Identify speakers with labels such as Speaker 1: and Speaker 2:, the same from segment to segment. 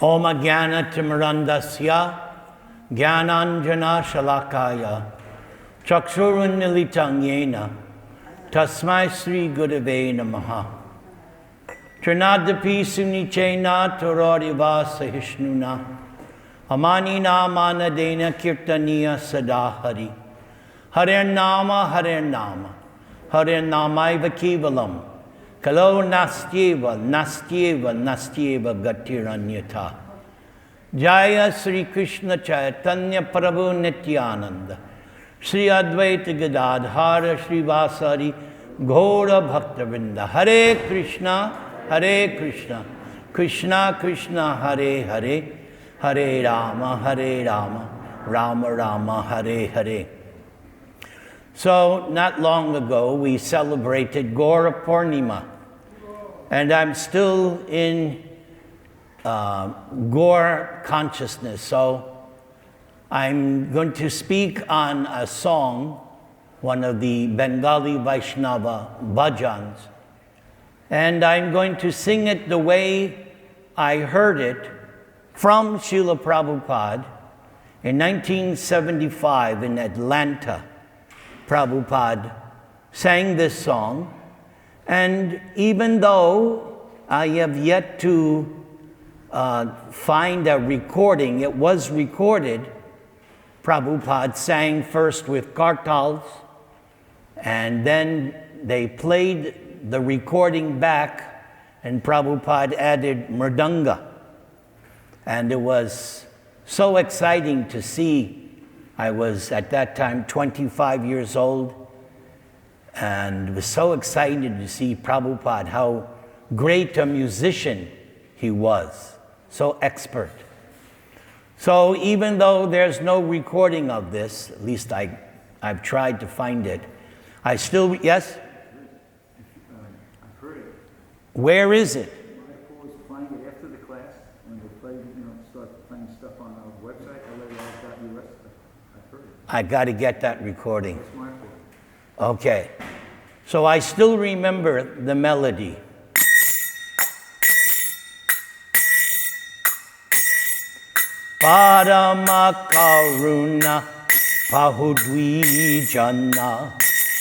Speaker 1: Om Jnana-timirandasya Jnananjana-shalakaya Chakshurunmilitam yena Tasmai Sri Gurave Namaha Trinadapi Sunichena Tororiva Sahishnuna Amanina Manadena Kirtaniya Sadahari Hare Nama Hare Nama Hare Namaiva Kevalam Kalo Nastyeva Nastyeva Nastyeva Gatiranyata Jaya Sri Krishna Chaitanya Prabhu Nityananda Sri Advaita Gadadhara Sri Vasari Gaura Bhaktavinda Hare Krishna Krishna Krishna Hare Hare Hare Rama Rama Rama Hare Hare. So not long ago we celebrated Gaura Purnima, and I'm still in Gaur consciousness. So I'm going to speak on a song, one of the Bengali Vaishnava bhajans, and I'm going to sing it the way I heard it from Srila Prabhupada in 1975 in Atlanta. Prabhupada sang this song, and even though I have yet to find a recording, it was recorded. Prabhupada sang first with kartals, and then they played the recording back, and Prabhupada added mridanga. And it was so exciting to see. I was at that time 25 years old, and was so excited to see Prabhupada, how great a musician he was, so expert. So even though there's no recording of this, at least I've tried to find it, I still, yes?
Speaker 2: I've heard it.
Speaker 1: Where is it?
Speaker 2: My was playing it after the class, when they played, start playing stuff on our website, LAR.US. I've heard it.
Speaker 1: I got to get that recording.
Speaker 2: That's my fault.
Speaker 1: Okay. So I still remember the melody. Parama Koruna Pahudvijana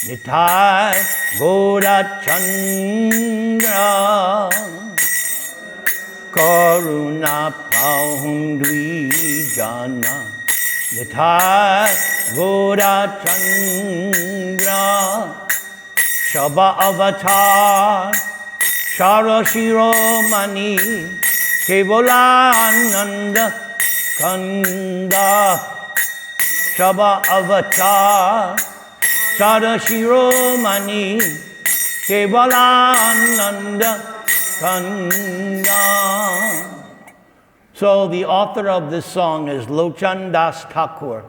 Speaker 1: Nitai Gaura Chandra Koruna Pahudvijana Nitai Gaura Chandra Shaba Avatar Shiromani Kevalananda Kanda Shaba Avatar Shiromani Kevalananda Kanda. So the author of this song is Lochan Das Thakur.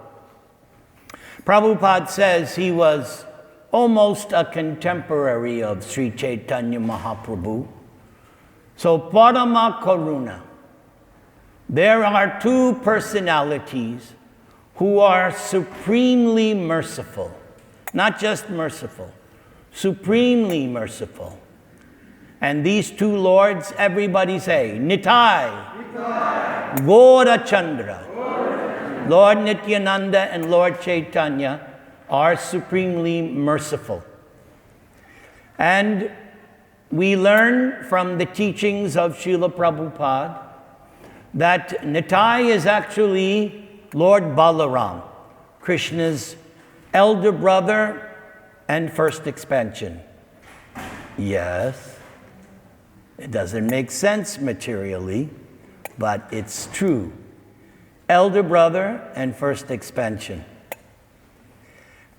Speaker 1: Prabhupada says he was almost a contemporary of Sri Chaitanya Mahaprabhu. So Parama Koruna. There are two personalities who are supremely merciful. Not just merciful, supremely merciful. And these two lords, everybody say, Nitai, Gaura Chandra. Lord Nityananda and Lord Chaitanya are supremely merciful. And we learn from the teachings of Srila Prabhupada that Nitai is actually Lord Balaram, Krishna's elder brother and first expansion. Yes, it doesn't make sense materially, but it's true. Elder brother and first expansion.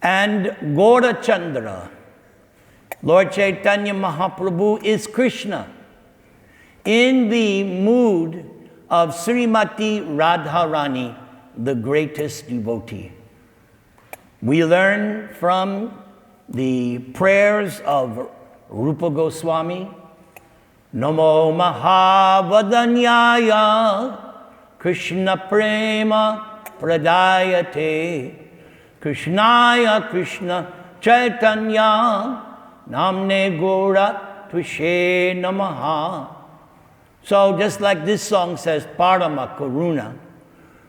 Speaker 1: And Gaura Chandra, Lord Chaitanya Mahaprabhu, is Krishna in the mood of Srimati Radharani, the greatest devotee. We learn from the prayers of Rupa Goswami, Namo Mahavadanyaya Krishna Prema Pradayate Krishnaya Krishna Chaitanya Namne Gaura Tvishe Namaha. So just like this song says, Parama, Koruna.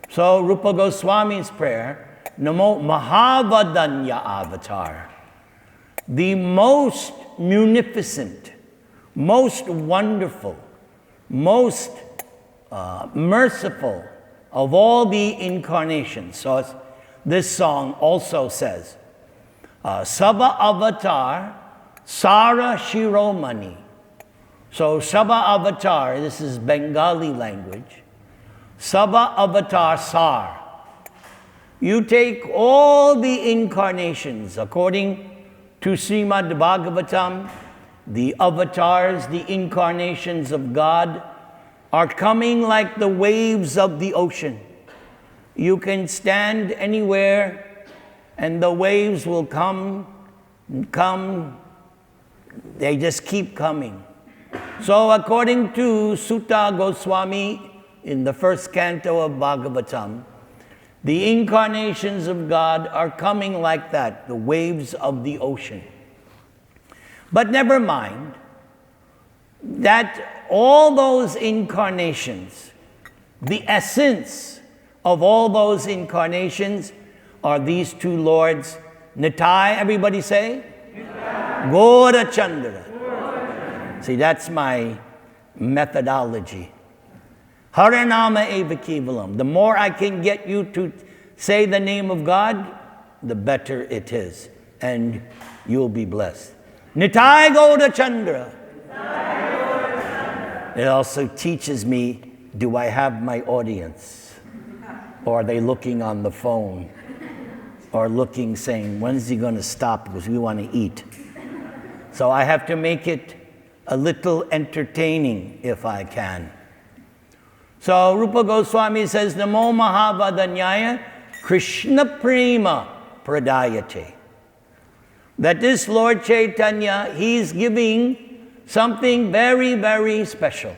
Speaker 1: So Rupa Goswami's prayer, Namo Mahavadanya Avatar, the most munificent, most wonderful, most merciful of all the incarnations. So this song also says, Saba Avatar, Sara Shiromani. So Saba Avatar, this is Bengali language. Saba Avatar Sar. You take all the incarnations according to Srimad Bhagavatam, the avatars, the incarnations of God, are coming like the waves of the ocean. You can stand anywhere and the waves will come, they just keep coming. So according to Sutta Goswami in the first canto of Bhagavatam, the incarnations of God are coming like that, the waves of the ocean. But never mind that all those incarnations, the essence of all those incarnations are these two lords. Nitai, everybody say? Nitai. Gaura Chandra. See, that's my methodology. Haranama eva kevalam. The more I can get you to say the name of God, the better it is. And you'll be blessed. Nitai Gaura Chandra. It also teaches me, do I have my audience? Or are they looking on the phone? Or looking, saying, when's he going to stop because we want to eat? So I have to make it a little entertaining if I can. So Rupa Goswami says, Namo Mahavadanyaya Krishna Prema Pradayate. That this Lord Chaitanya, he's giving something very, very special.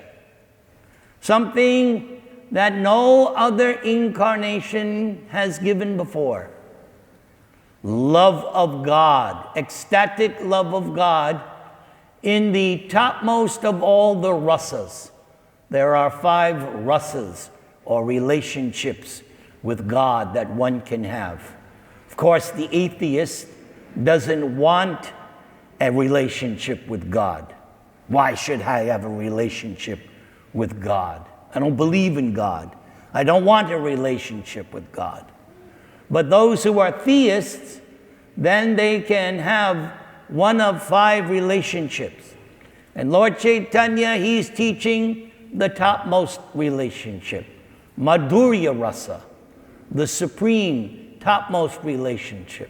Speaker 1: Something that no other incarnation has given before. Love of God, ecstatic love of God in the topmost of all the rasas. There are 5 rasas or relationships with God that one can have. Of course, the atheist doesn't want a relationship with God. Why should I have a relationship with God? I don't believe in God. I don't want a relationship with God. But those who are theists, then they can have one of 5 relationships. And Lord Chaitanya, he's teaching the topmost relationship, Madhurya Rasa, the supreme topmost relationship.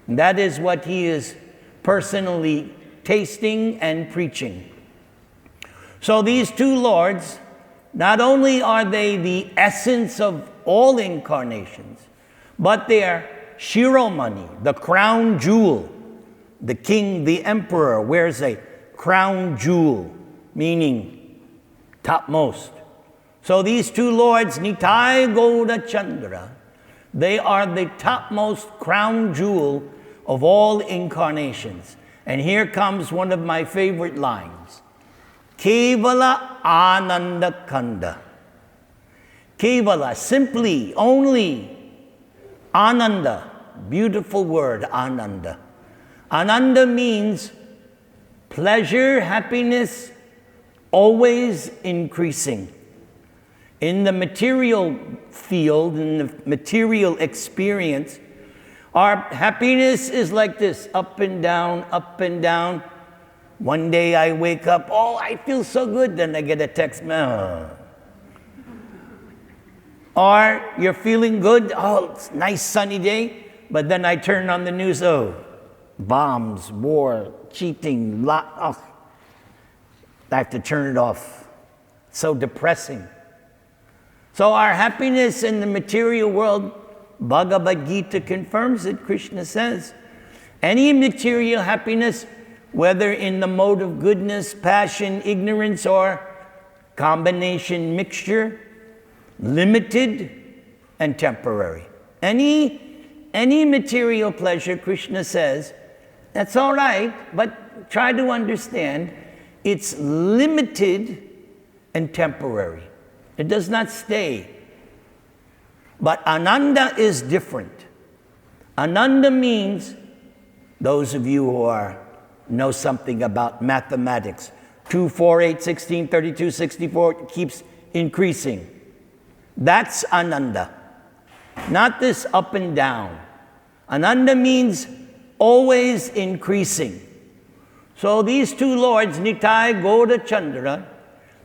Speaker 1: And that is what he is personally tasting and preaching. So these two lords, not only are they the essence of all incarnations, but they are Shiromani, the crown jewel. The king, the emperor, wears a crown jewel, meaning topmost. So these two lords, Nitai Gaura Chandra, they are the topmost crown jewel of all incarnations. And here comes one of my favorite lines. Kevala Ananda Kanda. Kevala, simply, only, Ananda, beautiful word, Ananda. Ananda means pleasure, happiness, always increasing. In the material field, in the material experience, our happiness is like this, up and down, up and down. One day I wake up, oh, I feel so good, then I get a text, Or you're feeling good, oh, it's a nice sunny day, but then I turn on the news, oh, bombs, war, cheating, I have to turn it off. So depressing. So our happiness in the material world, Bhagavad Gita confirms it. Krishna says, any material happiness, whether in the mode of goodness, passion, ignorance, or combination mixture, limited and temporary. Any material pleasure, Krishna says, that's all right, but try to understand it's limited and temporary. It does not stay. But Ananda is different. Ananda means, those of you who know something about mathematics, 2, 4, 8, 16, 32, 64, it keeps increasing. That's Ananda. Not this up and down. Ananda means always increasing. So these two lords, Nitai, Gauda, Chandra,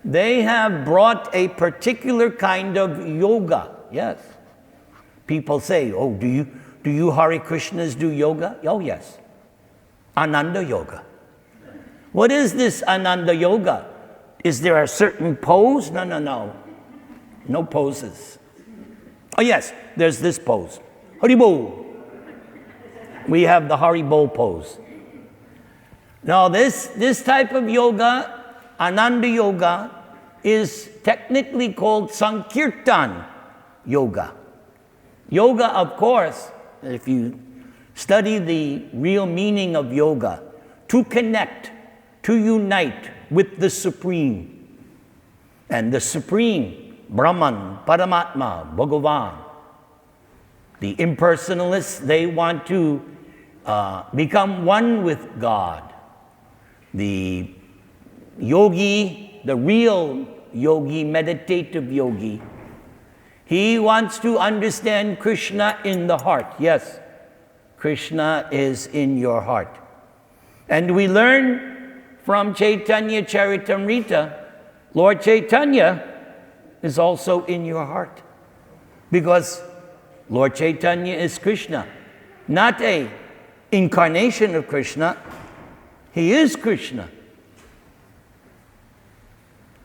Speaker 1: they have brought a particular kind of yoga. Yes. People say, oh, do you Hare Krishnas do yoga? Oh, yes. Ananda yoga. What is this Ananda yoga? Is there a certain pose? No. No poses. Oh, yes, there's this pose. Haribol. We have the Haribol pose. Now, this type of yoga, Ananda yoga, is technically called Sankirtan yoga. Yoga, of course, if you study the real meaning of yoga, to connect, to unite with the Supreme. And the Supreme, Brahman, Paramatma, Bhagavan. The impersonalists, they want to become one with God. The yogi, the real yogi, meditative yogi, he wants to understand Krishna in the heart. Yes, Krishna is in your heart. And we learn from Chaitanya Charitamrita, Lord Chaitanya is also in your heart. Because Lord Chaitanya is Krishna, not an incarnation of Krishna. He is Krishna.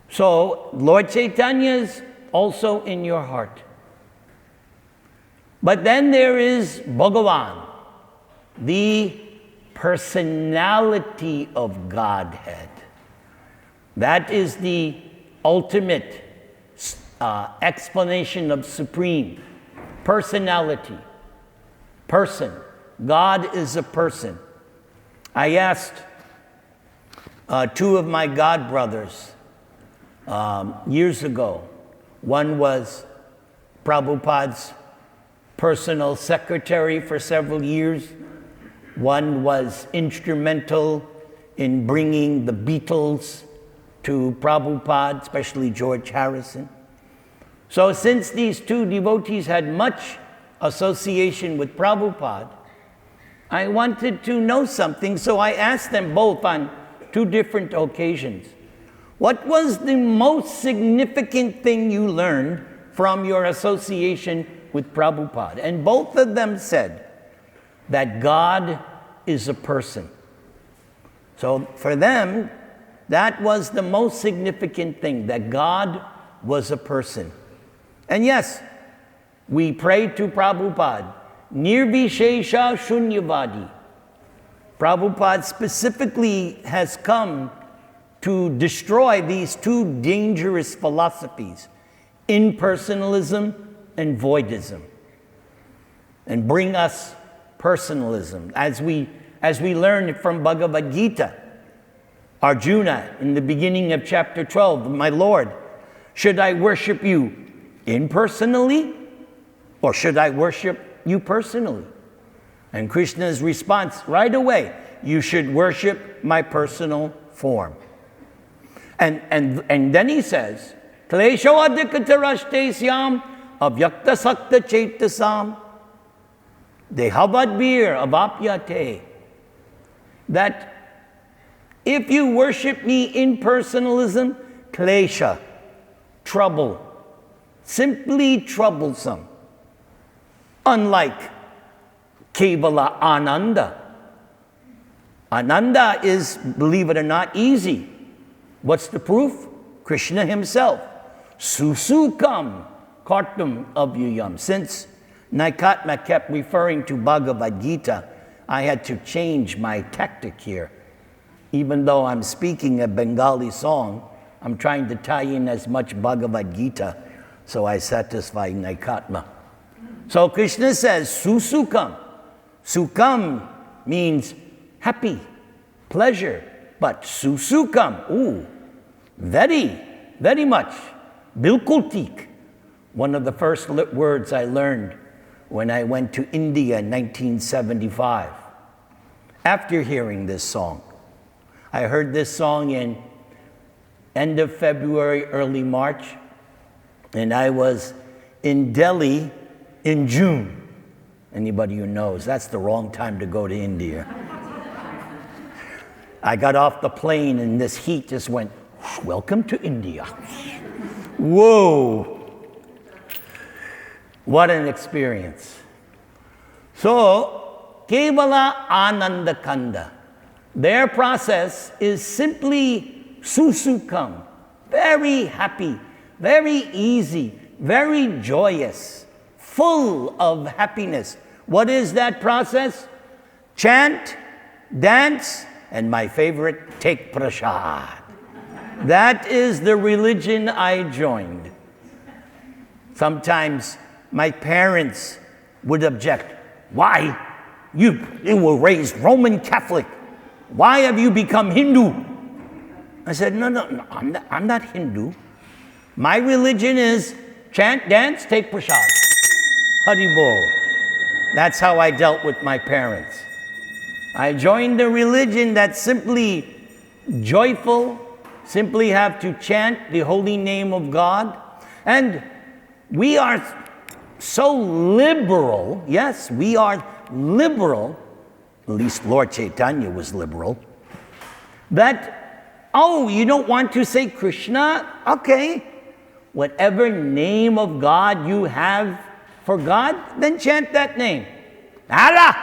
Speaker 1: So, Lord Chaitanya is also in your heart. But then there is Bhagavan, the personality of Godhead. That is the ultimate explanation of supreme. Personality. Person. God is a person. I asked two of my godbrothers years ago. One was Prabhupada's personal secretary for several years. One was instrumental in bringing the Beatles to Prabhupada, especially George Harrison. So since these two devotees had much association with Prabhupada, I wanted to know something, so I asked them both on two different occasions. What was the most significant thing you learned from your association with Prabhupada? And both of them said that God is a person. So for them, that was the most significant thing, that God was a person. And yes, we pray to Prabhupada, Nirvishesha Shunyavadi. Prabhupada specifically has come to destroy these two dangerous philosophies, impersonalism and voidism, and bring us personalism. As we learn from Bhagavad Gita, Arjuna, in the beginning of chapter 12, my Lord, should I worship you impersonally, or should I worship you personally? And Krishna's response right away, you should worship my personal form. And then he says, Klesho adhikatarashtesyam avyakta sakta chaitasam dehavadbir avapyate. That if you worship me in personalism, klesha, trouble, simply troublesome. Unlike Kevala Ananda. Ananda is, believe it or not, easy. What's the proof? Krishna himself. Susukam kartum avyayam. Since Naikatma kept referring to Bhagavad Gita, I had to change my tactic here. Even though I'm speaking a Bengali song, I'm trying to tie in as much Bhagavad Gita so I satisfy Naikatma. So Krishna says, Susukam. Sukam means happy, pleasure. But susukam, very, very much. Bilkul theek. One of the first words I learned when I went to India in 1975. After hearing this song, I heard this song in end of February, early March, and I was in Delhi in June. Anybody who knows, that's the wrong time to go to India. I got off the plane and this heat just went, welcome to India. Whoa. What an experience. So, Kevala Ananda Kanda. Their process is simply susukam. Very happy, very easy, very joyous, full of happiness. What is that process? Chant, dance, and my favorite, take prasad. That is the religion I joined. Sometimes my parents would object. Why? You were raised Roman Catholic. Why have you become Hindu? I said, no, I'm not Hindu. My religion is chant, dance, take prasad. Haribol. That's how I dealt with my parents. I joined a religion that's simply joyful, simply have to chant the holy name of God. And we are so liberal, yes, we are liberal, at least Lord Chaitanya was liberal, that, oh, you don't want to say Krishna? Okay. Whatever name of God you have for God, then chant that name. Allah!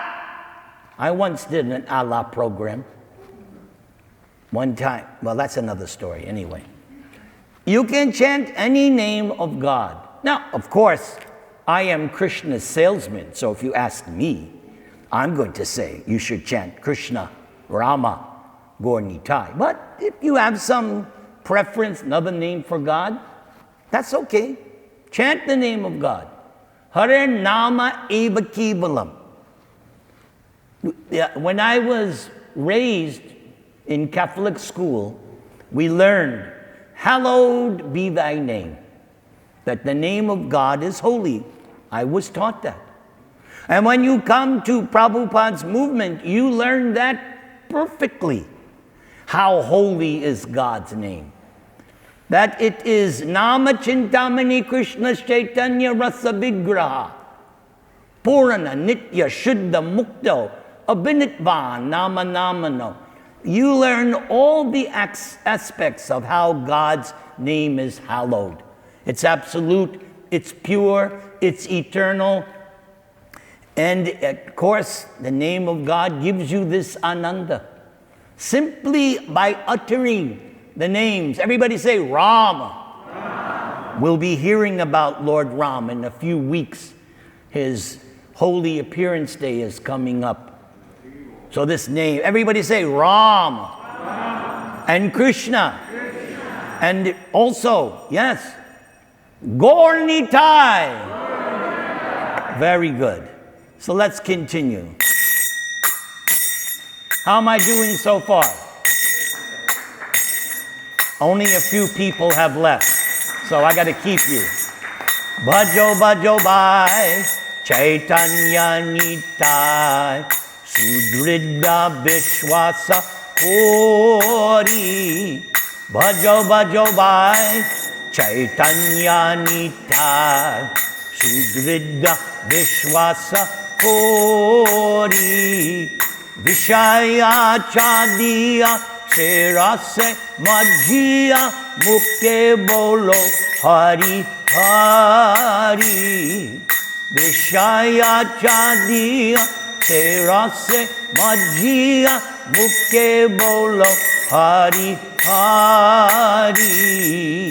Speaker 1: I once did an Allah program. One time, well, that's another story anyway. You can chant any name of God. Now, of course, I am Krishna's salesman, so if you ask me, I'm going to say you should chant Krishna, Rama, Gornitai. But if you have some preference, another name for God, that's okay. Chant the name of God. Hare Nama Eva Kevalam. When I was raised in Catholic school, we learned, hallowed be thy name. That the name of God is holy. I was taught that. And when you come to Prabhupada's movement, you learn that perfectly. How holy is God's name. That it is Nama Chintamani Krishna Chaitanya Rasa Vigraha. Purana Nitya Shuddha Mukto Abhinitvan Nama Namano. You learn all the aspects of how God's name is hallowed. It's absolute, it's pure, it's eternal. And of course, the name of God gives you this ananda. Simply by uttering the names. Everybody say Rama. Rama. We'll be hearing about Lord Ram in a few weeks. His holy appearance day is coming up. So this name, everybody say Rama. Rama. And Krishna. Krishna. And also, yes, Gornitai. Very good. So let's continue. How am I doing so far? Only a few people have left, so I got to keep you. Bhajo bhajo bhai, Chaitanya Nitai, Sudridha Vishwasa Kori. Bhajo bhajo bhai, Chaitanya Nitai, Sudridha Vishwasa Kori. Vishaya Chadiya Serase Majia Muke Bolo Hari Hari. Vishaya Chadiya Serase Majia Muke Bolo Hari Hari.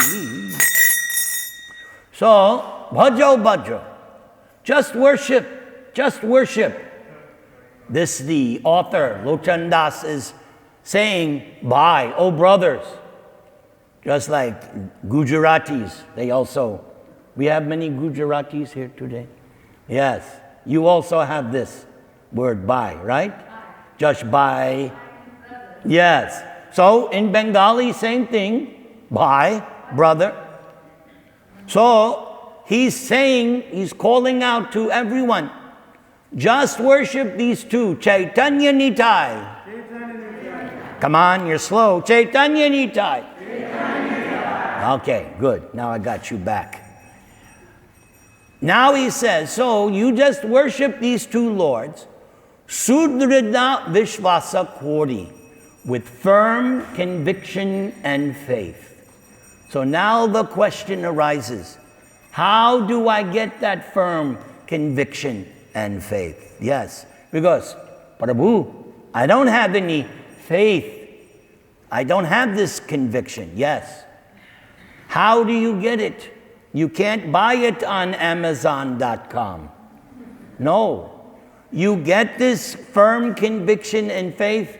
Speaker 1: So, bhajo bhajo. Just worship, just worship. This, the author, Lochan Das, is saying, bye, oh brothers. Just like Gujaratis, they also, we have many Gujaratis here today. Yes, you also have this word bye, right? Just bye. Yes. So in Bengali, same thing, bye. brother. So he's saying, he's calling out to everyone, just worship these two, Chaitanya Nitai. Come on, you're slow. Chaitanya Nitai. Okay, good. Now I got you back. Now he says, so you just worship these two lords, Sudrida Vishvasa Kori, with firm conviction and faith. So now the question arises, how do I get that firm conviction and faith? Yes, because, Prabhu, I don't have any faith. I don't have this conviction. Yes. How do you get it? You can't buy it on Amazon.com. No. You get this firm conviction and faith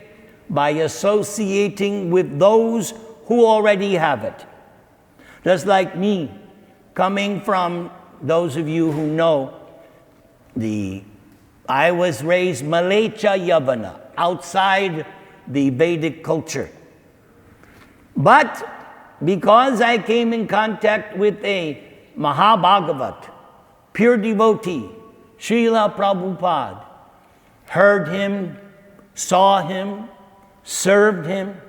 Speaker 1: by associating with those who already have it. Just like me, coming from those of you who know, I was raised Malecha Yavana, outside the Vedic culture. But because I came in contact with a Mahabhagavat, pure devotee, Srila Prabhupada, heard him, saw him, served him,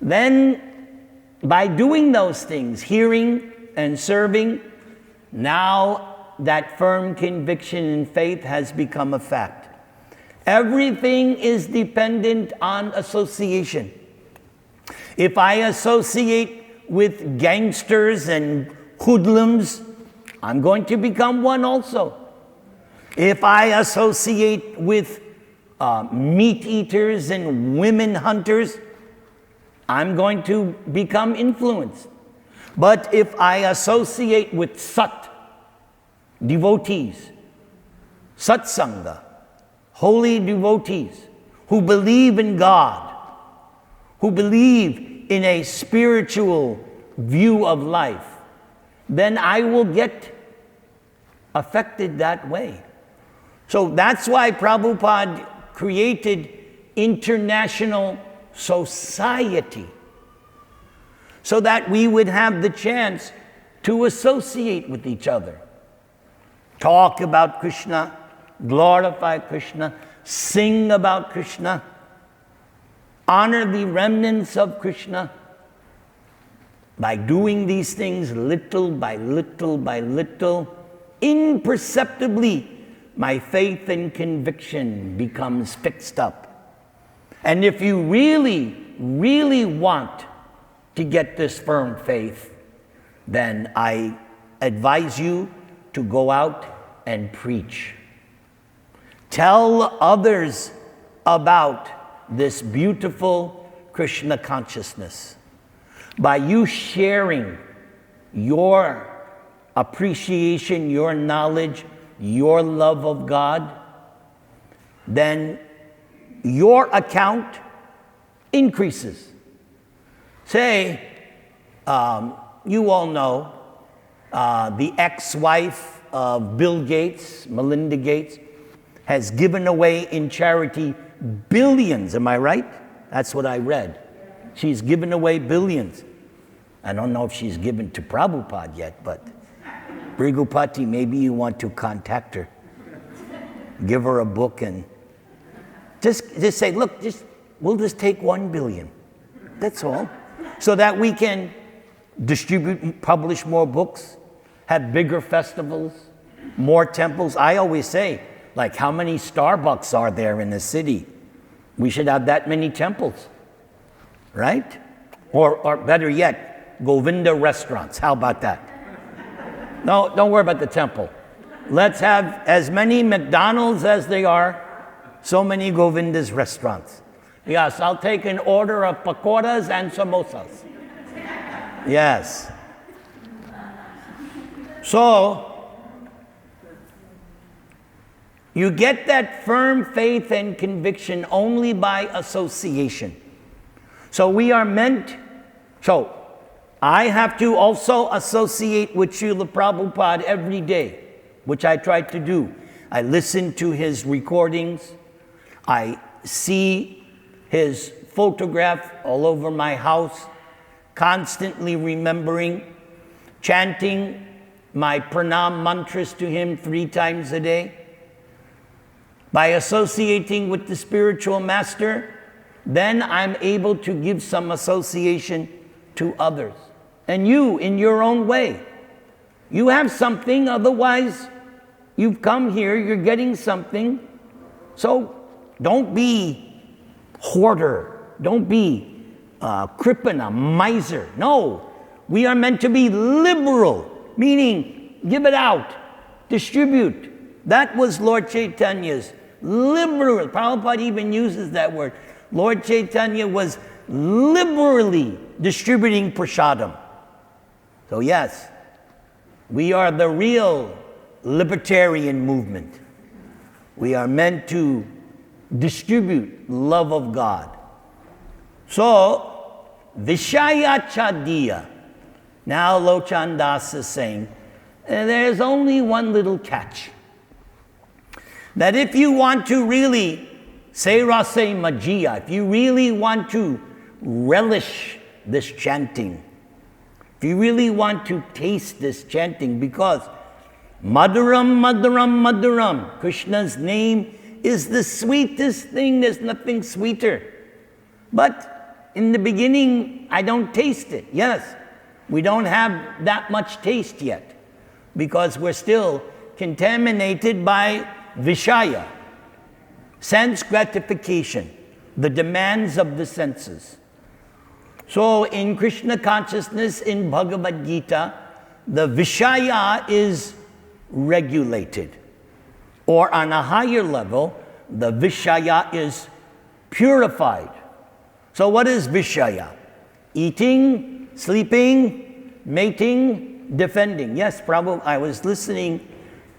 Speaker 1: then by doing those things, hearing and serving, now that firm conviction and faith has become a fact. Everything is dependent on association. If I associate with gangsters and hoodlums, I'm going to become one also. If I associate with meat eaters and women hunters, I'm going to become influenced. But if I associate with sat, devotees, satsanga, holy devotees who believe in God, who believe in a spiritual view of life, then I will get affected that way. So that's why Prabhupada created international society, so that we would have the chance to associate with each other, talk about Krishna, glorify Krishna, sing about Krishna, honor the remnants of Krishna. By doing these things little by little by little, imperceptibly, my faith and conviction becomes fixed up. And if you really, really want to get this firm faith, then I advise you to go out and preach. Tell others about this beautiful Krishna consciousness. By you sharing your appreciation, your knowledge, your love of God, then your account increases. Say, you all know the ex-wife of Bill Gates, Melinda Gates, has given away in charity billions. Am I right? That's what I read. She's given away billions. I don't know if she's given to Prabhupada yet, but Brigupati, maybe you want to contact her. Give her a book and just say, look, we'll just take 1 billion. That's all. So that we can distribute, publish more books, have bigger festivals, more temples. I always say, like, how many Starbucks are there in the city? We should have that many temples, right? Or better yet, Govinda restaurants. How about that? No, don't worry about the temple. Let's have as many McDonald's as they are, so many Govinda's restaurants. Yes, I'll take an order of pakoras and samosas. Yes. So, you get that firm faith and conviction only by association. So we are meant, so I have to also associate with Srila Prabhupada every day, which I try to do. I listen to his recordings. I see his photograph all over my house. constantly remembering, chanting my pranam mantras to him 3 times a day, by associating with the spiritual master, then I'm able to give some association to others. And you, in your own way, you have something, otherwise you've come here, you're getting something. So don't be hoarder, don't be kripana, miser. No, we are meant to be liberal, meaning give it out, distribute. That was Lord Chaitanya's liberal. Prabhupada even uses that word. Lord Chaitanya was liberally distributing prasadam. So yes, we are the real libertarian movement. We are meant to distribute love of God. So, Vishaya Chadiya. Now Lochan Das is saying, there's only one little catch. That if you want to really, say rase majia, if you really want to relish this chanting, if you really want to taste this chanting, because Madhuram, Madhuram, Madhuram, Krishna's name is the sweetest thing, there's nothing sweeter. But in the beginning, I don't taste it. Yes, we don't have that much taste yet, because we're still contaminated by Vishaya, sense gratification, the demands of the senses. So in Krishna consciousness, in Bhagavad Gita, the Vishaya is regulated. Or on a higher level, the Vishaya is purified. So what is Vishaya? Eating, sleeping, mating, defending. Yes, probably. I was listening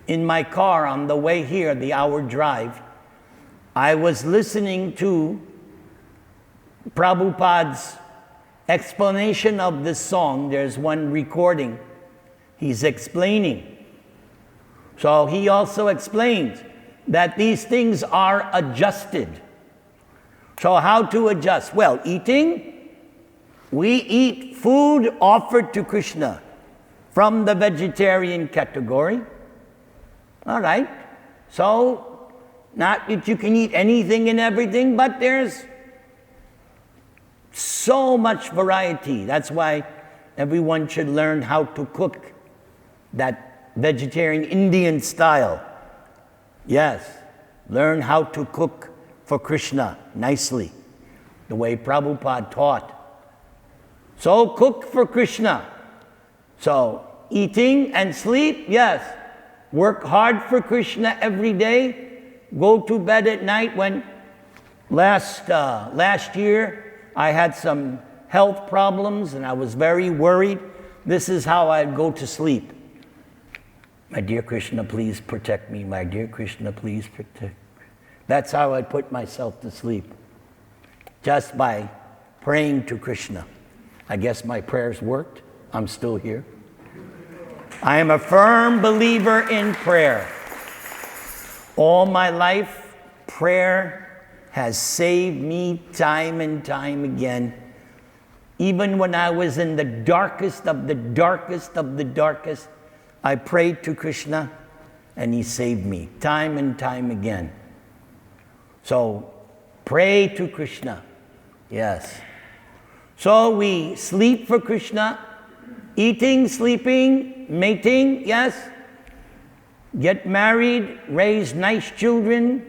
Speaker 1: in my car on the way here, the hour drive. I was listening to Prabhupada's explanation of this song. There's one recording. He's explaining. So he also explains that these things are adjusted. So how to adjust? Well, eating, we eat food offered to Krishna from the vegetarian category. All right. So, not that you can eat anything and everything, but there's so much variety. That's why everyone should learn how to cook that vegetarian Indian style. Yes, learn how to cook for Krishna nicely, the way Prabhupada taught. So cook for Krishna. So eating and sleep, yes. Work hard for Krishna every day. Go to bed at night. When last year I had some health problems and I was very worried. This is how I'd go to sleep. My dear Krishna, please protect me. My dear Krishna, please protect me. That's how I put myself to sleep. Just by praying to Krishna. I guess my prayers worked. I'm still here. I am a firm believer in prayer. All my life, prayer has saved me time and time again. Even when I was in the darkest of the darkest of the darkest, I prayed to Krishna and he saved me time and time again. So pray to Krishna. Yes. So we sleep for Krishna, eating, sleeping, mating, yes. Get married, raise nice children,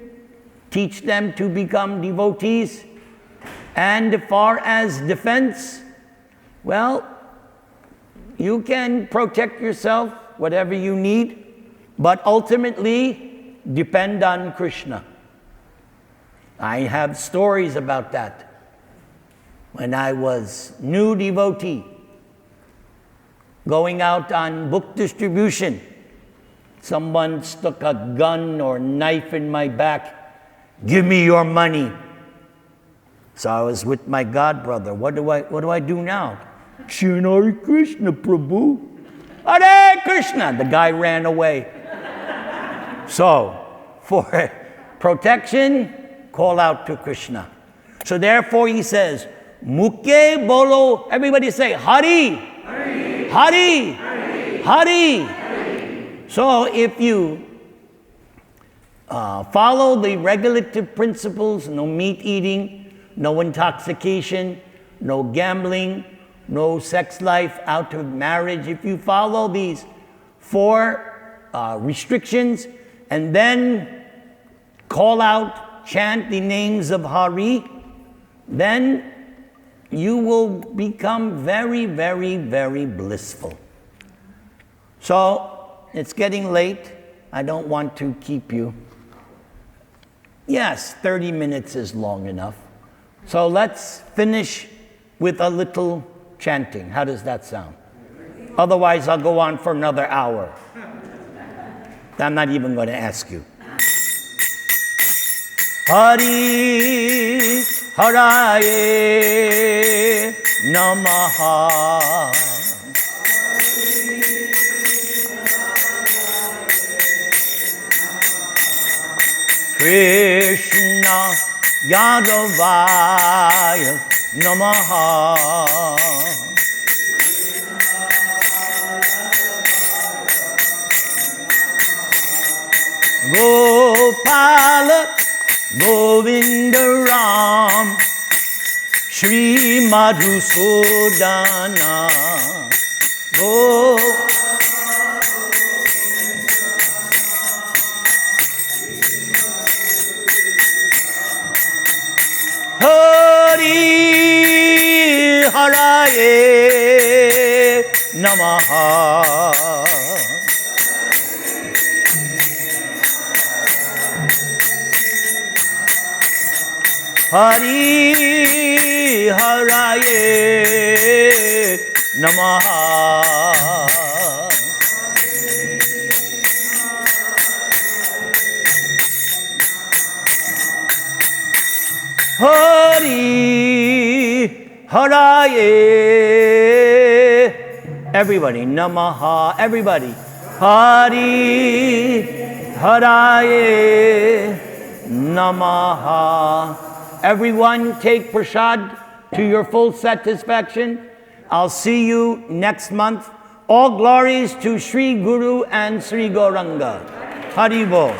Speaker 1: teach them to become devotees. And as far as defense, well, you can protect yourself, whatever you need, but ultimately depend on Krishna. I have stories about that. When I was new devotee, going out on book distribution, someone stuck a gun or knife in my back. Give me your money. So I was with my godbrother. What do I do now? Chant Hare Krishna, Prabhu. Hare Krishna. The guy ran away. So, for protection, call out to Krishna. So therefore he says, Muke bolo. Everybody say, Hari. Hari. Hari. Hari. Hari. So if you follow the regulative principles, no meat eating, no intoxication, no gambling, no sex life out of marriage. If you follow these 4 restrictions and then call out, chant the names of Hari, then you will become very, very, very blissful. So it's getting late. I don't want to keep you. Yes, 30 minutes is long enough. So let's finish with a little chanting. How does that sound? Otherwise, I'll go on for another hour. I'm not even going to ask you. Hari Haraye Namaha. Krishna Yadavaya Namaha. Gopala Govinda Ram Shri Madhusudana Go. Hari Haraye Namaha. Hari Haraye Namaha. Hari Haraye. Everybody, Namaha. Everybody. Hari Haraye Namaha. Everyone take prasad to your full satisfaction. I'll see you next month. All glories to Sri Guru and Sri Gauranga. Haribol.